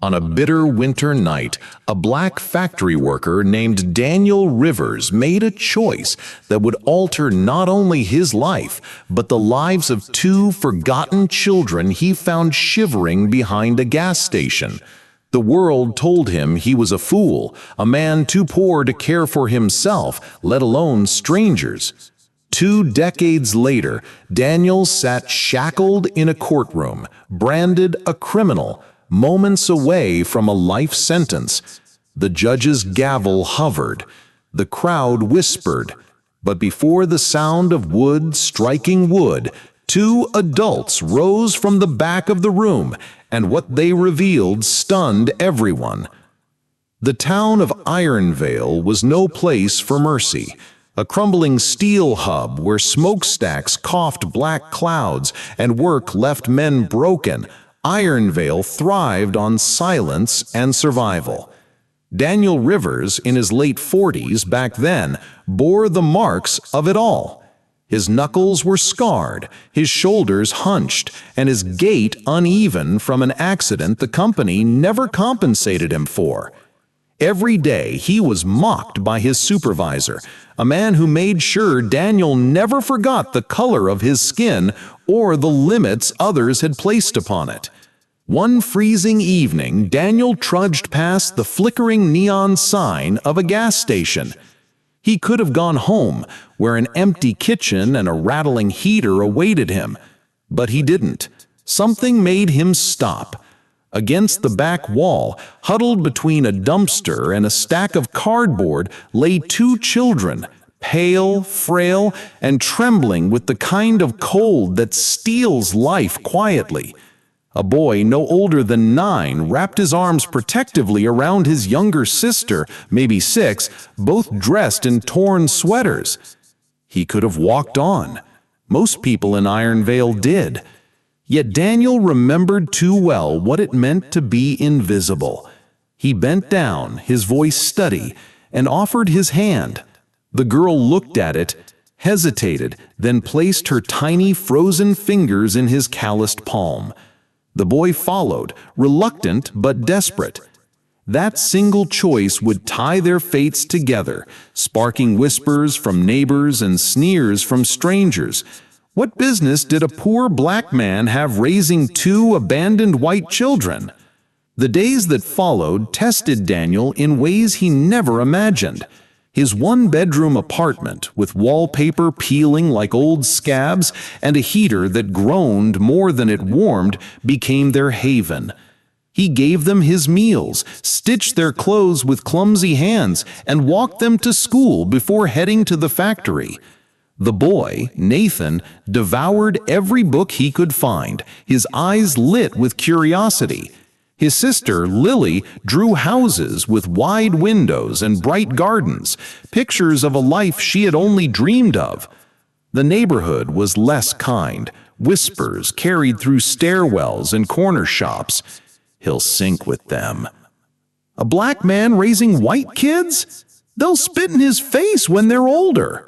On a bitter winter night, a black factory worker named Daniel Rivers made a choice that would alter not only his life, but the lives of two forgotten children he found shivering behind a gas station. The world told him he was a fool, a man too poor to care for himself, let alone strangers. 2 decades later, Daniel sat shackled in a courtroom, branded a criminal, moments away from a life sentence. The judge's gavel hovered. The crowd whispered. But before the sound of wood striking wood, 2 adults rose from the back of the room, and what they revealed stunned everyone. The town of Ironvale was no place for mercy. A crumbling steel hub where smokestacks coughed black clouds and work left men broken, Ironvale thrived on silence and survival. Daniel Rivers, in his late 40s back then, bore the marks of it all. His knuckles were scarred, his shoulders hunched, and his gait uneven from an accident the company never compensated him for. Every day he was mocked by his supervisor, a man who made sure Daniel never forgot the color of his skin or the limits others had placed upon it. One freezing evening, Daniel trudged past the flickering neon sign of a gas station. He could have gone home, where an empty kitchen and a rattling heater awaited him. But he didn't. Something made him stop. Against the back wall, huddled between a dumpster and a stack of cardboard, lay 2 children, pale, frail, and trembling with the kind of cold that steals life quietly. A boy no older than 9 wrapped his arms protectively around his younger sister, maybe 6, both dressed in torn sweaters. He could have walked on. Most people in Ironvale did. Yet Daniel remembered too well what it meant to be invisible. He bent down, his voice steady, and offered his hand. The girl looked at it, hesitated, then placed her tiny frozen fingers in his calloused palm. The boy followed, reluctant but desperate. That single choice would tie their fates together, sparking whispers from neighbors and sneers from strangers. What business did a poor black man have raising 2 abandoned white children? The days that followed tested Daniel in ways he never imagined. His 1-bedroom apartment, with wallpaper peeling like old scabs and a heater that groaned more than it warmed, became their haven. He gave them his meals, stitched their clothes with clumsy hands, and walked them to school before heading to the factory. The boy, Nathan, devoured every book he could find, his eyes lit with curiosity. His sister, Lily, drew houses with wide windows and bright gardens, pictures of a life she had only dreamed of. The neighborhood was less kind, whispers carried through stairwells and corner shops. He'll sink with them. A black man raising white kids? They'll spit in his face when they're older.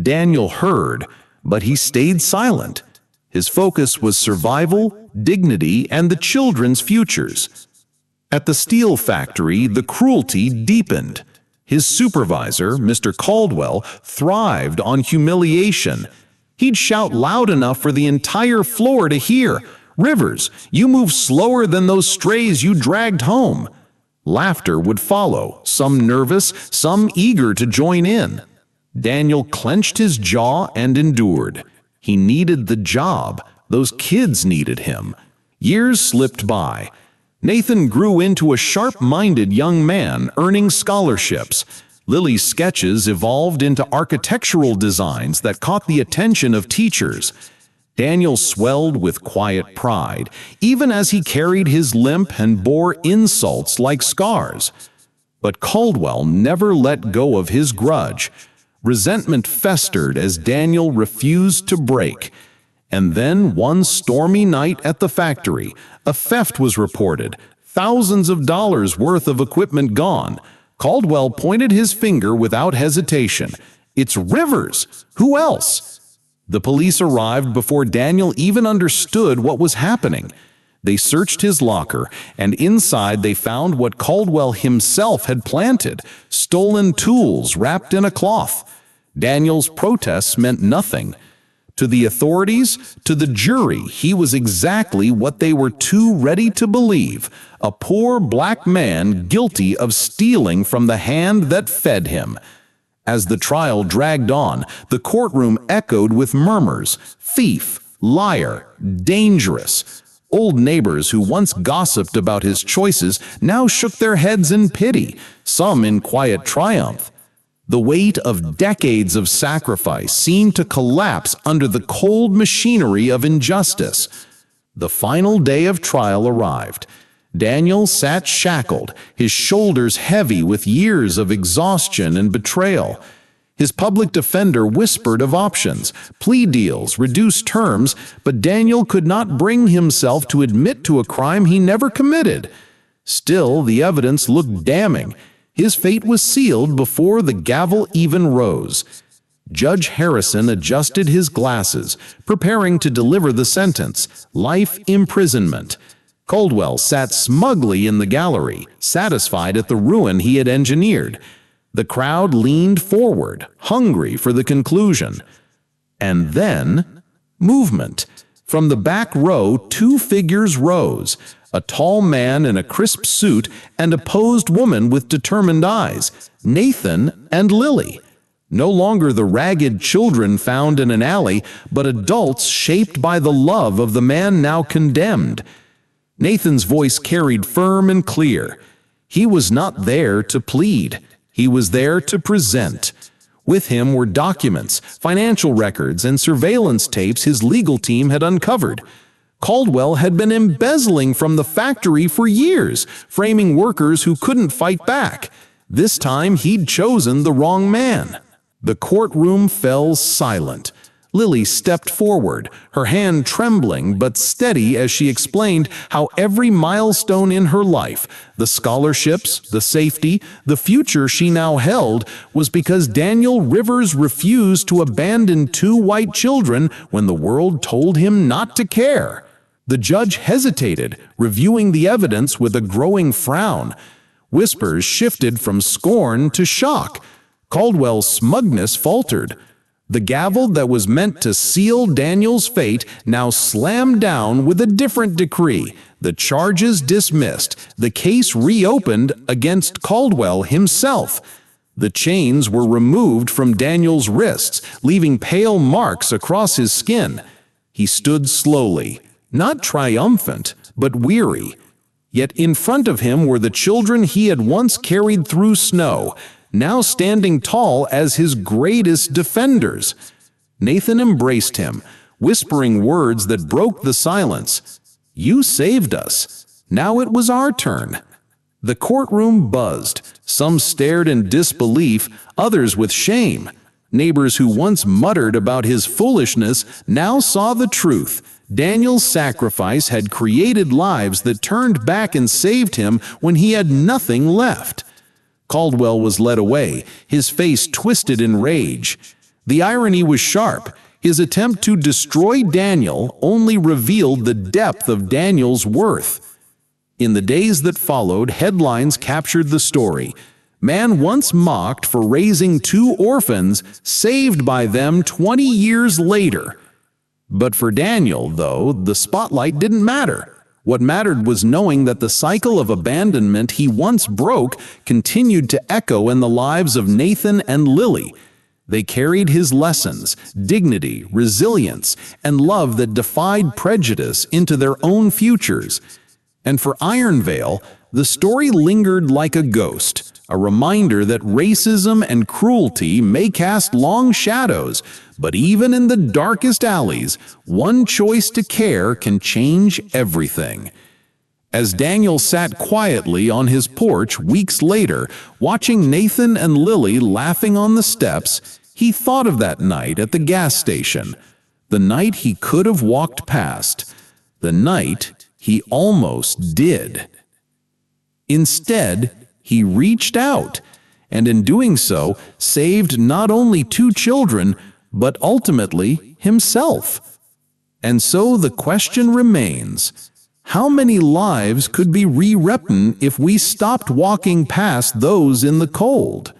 Daniel heard, but he stayed silent. His focus was survival, dignity, and the children's futures. At the steel factory, the cruelty deepened. His supervisor, Mr. Caldwell, thrived on humiliation. He'd shout loud enough for the entire floor to hear, "Rivers, you move slower than those strays you dragged home." Laughter would follow, some nervous, some eager to join in. Daniel clenched his jaw and endured. He needed the job. Those kids needed him. Years slipped by. Nathan grew into a sharp-minded young man, earning scholarships. Lily's sketches evolved into architectural designs that caught the attention of teachers. Daniel swelled with quiet pride, even as he carried his limp and bore insults like scars. But Caldwell never let go of his grudge. Resentment festered as Daniel refused to break. And then one stormy night at the factory, a theft was reported, thousands of dollars worth of equipment gone. Caldwell pointed his finger without hesitation. "It's Rivers! Who else?" The police arrived before Daniel even understood what was happening. They searched his locker, and inside they found what Caldwell himself had planted: stolen tools wrapped in a cloth. Daniel's protests meant nothing. To the authorities, to the jury, he was exactly what they were too ready to believe: a poor black man guilty of stealing from the hand that fed him. As the trial dragged on, the courtroom echoed with murmurs: thief, liar, dangerous. Old neighbors who once gossiped about his choices now shook their heads in pity, some in quiet triumph. The weight of decades of sacrifice seemed to collapse under the cold machinery of injustice. The final day of trial arrived. Daniel sat shackled, his shoulders heavy with years of exhaustion and betrayal. His public defender whispered of options, plea deals, reduced terms, but Daniel could not bring himself to admit to a crime he never committed. Still, the evidence looked damning. His fate was sealed before the gavel even rose. Judge Harrison adjusted his glasses, preparing to deliver the sentence: life imprisonment. Caldwell sat smugly in the gallery, satisfied at the ruin he had engineered. The crowd leaned forward, hungry for the conclusion. And then, movement. From the back row, two figures rose: a tall man in a crisp suit and a posed woman with determined eyes, Nathan and Lily. No longer the ragged children found in an alley, but adults shaped by the love of the man now condemned. Nathan's voice carried firm and clear. He was not there to plead. He was there to present. With him were documents, financial records, and surveillance tapes his legal team had uncovered. Caldwell had been embezzling from the factory for years, framing workers who couldn't fight back. This time he'd chosen the wrong man. The courtroom fell silent. Lily stepped forward, her hand trembling but steady as she explained how every milestone in her life, the scholarships, the safety, the future she now held, was because Daniel Rivers refused to abandon two white children when the world told him not to care. The judge hesitated, reviewing the evidence with a growing frown. Whispers shifted from scorn to shock. Caldwell's smugness faltered. The gavel that was meant to seal Daniel's fate now slammed down with a different decree: the charges dismissed, the case reopened against Caldwell himself. The chains were removed from Daniel's wrists, leaving pale marks across his skin. He stood slowly, not triumphant, but weary. Yet in front of him were the children he had once carried through snow, now standing tall as his greatest defenders. Nathan embraced him, whispering words that broke the silence. "You saved us. Now it was our turn." The courtroom buzzed. Some stared in disbelief, others with shame. Neighbors who once muttered about his foolishness now saw the truth. Daniel's sacrifice had created lives that turned back and saved him when he had nothing left. Caldwell was led away, his face twisted in rage. The irony was sharp. His attempt to destroy Daniel only revealed the depth of Daniel's worth. In the days that followed, headlines captured the story. Man once mocked for raising two orphans, saved by them 20 years later. But for Daniel, though, the spotlight didn't matter. What mattered was knowing that the cycle of abandonment he once broke continued to echo in the lives of Nathan and Lily. They carried his lessons, dignity, resilience, and love that defied prejudice into their own futures. And for Ironvale, the story lingered like a ghost, a reminder that racism and cruelty may cast long shadows, but even in the darkest alleys, one choice to care can change everything. As Daniel sat quietly on his porch weeks later, watching Nathan and Lily laughing on the steps, he thought of that night at the gas station, the night he could have walked past, the night he almost did. Instead, he reached out, and in doing so, saved not only two children, but ultimately himself. And so the question remains, How many lives could be rewritten if we stopped walking past those in the cold?